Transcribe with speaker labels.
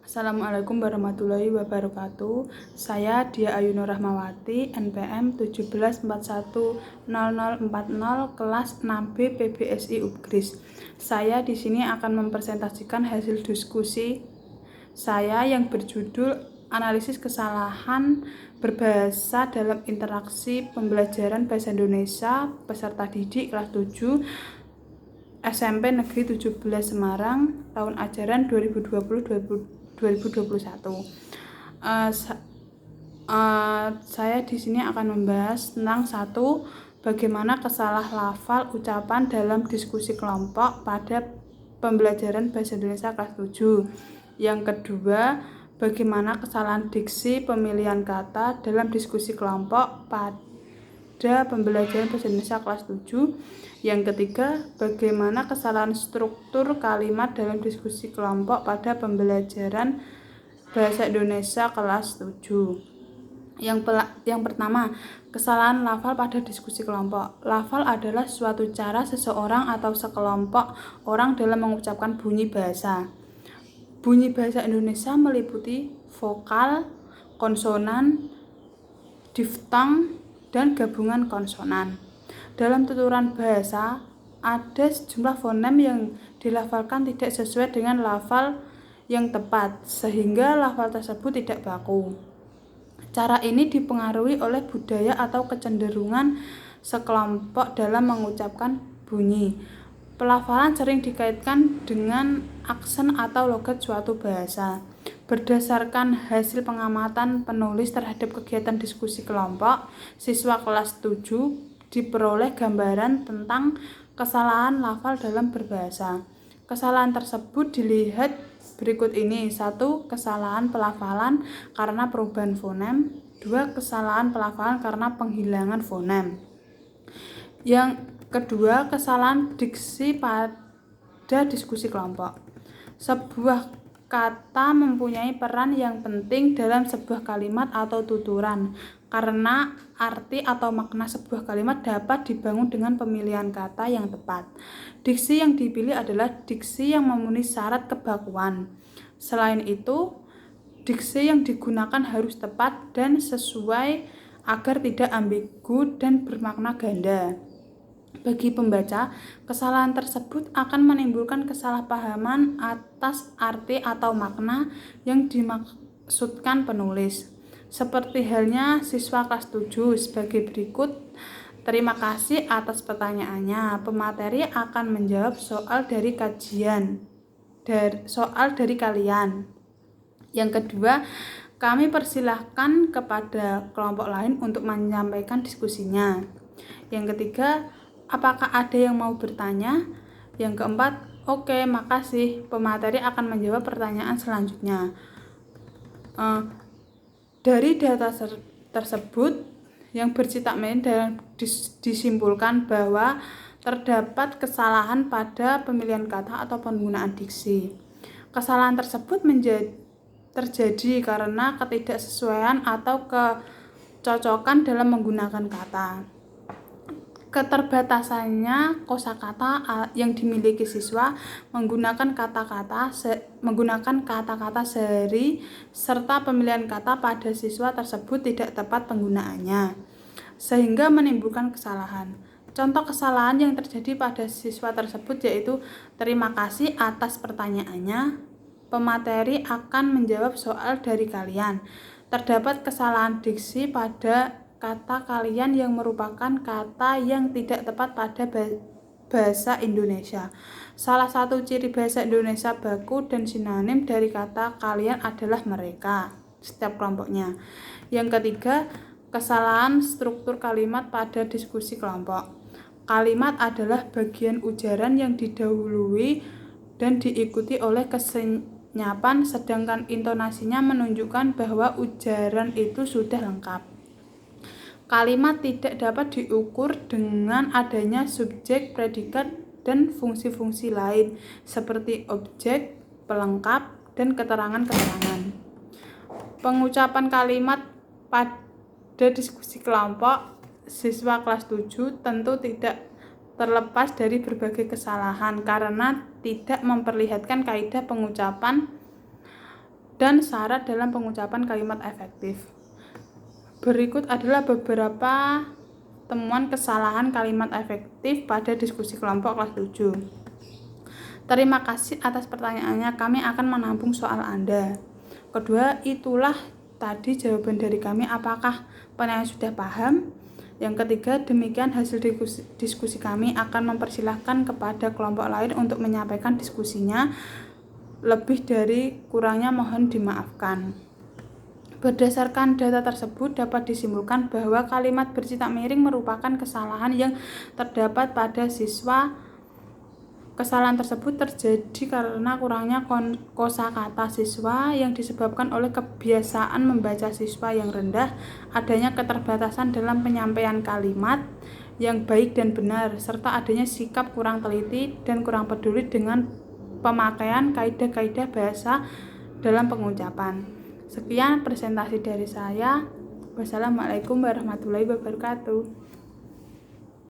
Speaker 1: Assalamualaikum warahmatullahi wabarakatuh. Saya Dia Ayuno Rahmawati, NPM 17410040 kelas 6B PBSI Upgris. Saya di sini akan mempresentasikan hasil diskusi saya yang berjudul Analisis Kesalahan Berbahasa dalam Interaksi Pembelajaran Bahasa Indonesia peserta didik kelas 7 SMP Negeri 17 Semarang tahun ajaran 2020-2021. Saya di sini akan membahas tentang satu, bagaimana kesalah lafal ucapan dalam diskusi kelompok pada pembelajaran bahasa Indonesia kelas 7. Yang kedua, bagaimana kesalahan diksi pemilihan kata dalam diskusi kelompok pada pembelajaran bahasa Indonesia kelas 7. Yang ketiga, bagaimana kesalahan struktur kalimat dalam diskusi kelompok pada pembelajaran bahasa Indonesia kelas 7. Yang pertama, kesalahan lafal pada diskusi kelompok. Lafal adalah suatu cara seseorang atau sekelompok orang dalam mengucapkan bunyi bahasa. Bunyi bahasa Indonesia meliputi vokal, konsonan, diftong, dan gabungan konsonan. Dalam tuturan bahasa, ada sejumlah fonem yang dilafalkan tidak sesuai dengan lafal yang tepat, sehingga lafal tersebut tidak baku. Cara ini dipengaruhi oleh budaya atau kecenderungan sekelompok dalam mengucapkan bunyi. Pelafalan sering dikaitkan dengan aksen atau logat suatu bahasa. Berdasarkan hasil pengamatan penulis terhadap kegiatan diskusi kelompok, siswa kelas 7 diperoleh gambaran tentang kesalahan lafal dalam berbahasa. Kesalahan tersebut dilihat berikut ini. 1. Kesalahan pelafalan karena perubahan fonem. 2. Kesalahan pelafalan karena penghilangan fonem. Yang kedua, kesalahan diksi pada diskusi kelompok. Sebuah kata mempunyai peran yang penting dalam sebuah kalimat atau tuturan, karena arti atau makna sebuah kalimat dapat dibangun dengan pemilihan kata yang tepat. Diksi yang dipilih adalah diksi yang memenuhi syarat kebakuan. Selain itu, diksi yang digunakan harus tepat dan sesuai agar tidak ambigu dan bermakna ganda. Bagi pembaca, kesalahan tersebut akan menimbulkan kesalahpahaman atas arti atau makna yang dimaksudkan penulis. Seperti halnya siswa kelas 7 sebagai berikut. Terima kasih atas pertanyaannya. Pemateri akan menjawab soal dari kalian. Yang kedua, kami persilahkan kepada kelompok lain untuk menyampaikan diskusinya. Yang ketiga, apakah ada yang mau bertanya? Yang keempat, oke, makasih. Pemateri akan menjawab pertanyaan selanjutnya. Dari data tersebut yang bercetak dan disimpulkan bahwa terdapat kesalahan pada pemilihan kata atau penggunaan diksi. Kesalahan tersebut terjadi karena ketidaksesuaian atau kecocokan dalam menggunakan kata. Keterbatasannya kosakata yang dimiliki siswa menggunakan kata-kata sehari serta pemilihan kata pada siswa tersebut tidak tepat penggunaannya, sehingga menimbulkan kesalahan. Contoh kesalahan yang terjadi pada siswa tersebut yaitu terima kasih atas pertanyaannya. Pemateri akan menjawab soal dari kalian. Terdapat kesalahan diksi pada kata kalian yang merupakan kata yang tidak tepat pada bahasa Indonesia. Salah satu ciri bahasa Indonesia baku dan sinonim dari kata kalian adalah mereka, setiap kelompoknya. Yang ketiga, kesalahan struktur kalimat pada diskusi kelompok. Kalimat adalah bagian ujaran yang didahului dan diikuti oleh kesenyapan, sedangkan intonasinya menunjukkan bahwa ujaran itu sudah lengkap. Kalimat tidak dapat diukur dengan adanya subjek, predikat, dan fungsi-fungsi lain seperti objek, pelengkap, dan keterangan-keterangan. Pengucapan kalimat pada diskusi kelompok siswa kelas 7 tentu tidak terlepas dari berbagai kesalahan karena tidak memperlihatkan kaidah pengucapan dan syarat dalam pengucapan kalimat efektif. Berikut adalah beberapa temuan kesalahan kalimat efektif pada diskusi kelompok kelas 7. Terima kasih atas pertanyaannya, kami akan menampung soal Anda. Kedua, itulah tadi jawaban dari kami, apakah penanya sudah paham? Yang ketiga, demikian hasil diskusi kami, akan mempersilahkan kepada kelompok lain untuk menyampaikan diskusinya. Lebih dari kurangnya mohon dimaafkan. Berdasarkan data tersebut dapat disimpulkan bahwa kalimat bercetak miring merupakan kesalahan yang terdapat pada siswa. Kesalahan tersebut terjadi karena kurangnya kosakata siswa yang disebabkan oleh kebiasaan membaca siswa yang rendah, adanya keterbatasan dalam penyampaian kalimat yang baik dan benar, serta adanya sikap kurang teliti dan kurang peduli dengan pemakaian kaidah-kaidah bahasa dalam pengucapan. Sekian presentasi dari saya. Wassalamualaikum warahmatullahi wabarakatuh.